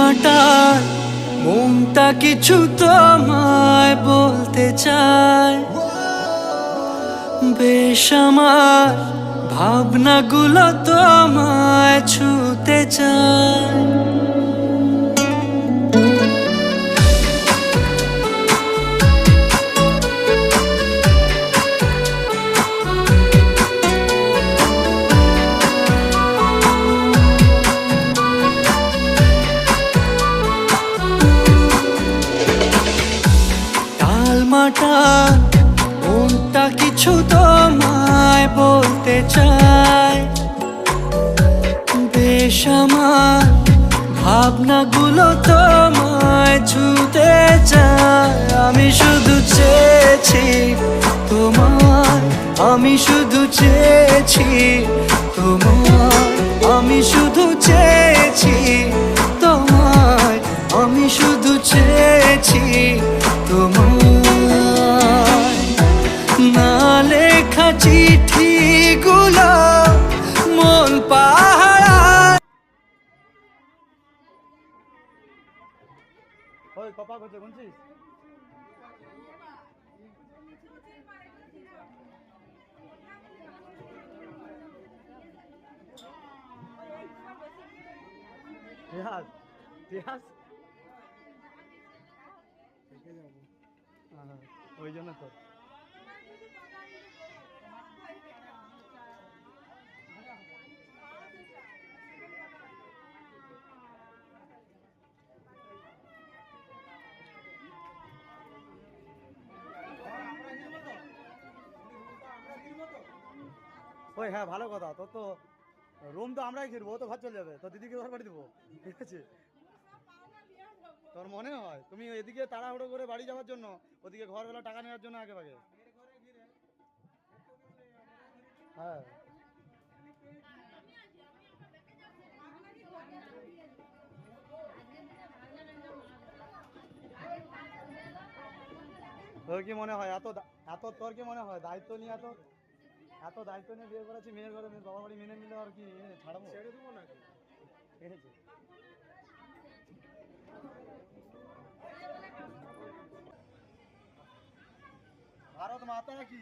মাটার মনটা কিছু তোমায় বলতে চায়, বেশ আমার ভাবনাগুলো তোমায় ছুতে চায়। টালমাটাল মনটা কিছু তোমায় বলতে চায়, বেশ আমার ভাবনাগুলো তোমায় ছুতে চায়। আমি শুধু চেয়েছি তোমায়, আমি শুধু চেয়েছি তোমায়, আমি শুধু চেয়েছি তোমায়, আমি শুধু চেয়েছি তোমায়। না লেখা চিঠিগুলো মন পাহাড়। ওই কপা করছে শুনছিস? রিয়াজ রিয়াজ ওই জন্য তো ওই হ্যাঁ ভালো কথা। তোর তো রুম তো আমরাই ঘিরবো, তো ঘর চলে যাবে, তো দিদিকে ঘর বাড়ি দেবো, ঠিক আছে? তোর মনে হয় তুমি এদিকে তাড়াহুড়ো করে বাড়ি যাওয়ার জন্য, ওদিকে ঘরবেলা টাকা নেওয়ার জন্য আগে ভাগে। হ্যাঁ তোর কি মনে হয় এত এত তোর কি মনে হয় দায়িত্ব নিয়ে এত এত দায়িত্ব নিয়ে বিয়ে করেছি, মেয়ের ঘরে বাবা বাড়ি মেনে নিলে আর কি ছাড়াবো, ছেড়ে দেবো নাকি? ঠিক আছে ভারত মাতা কি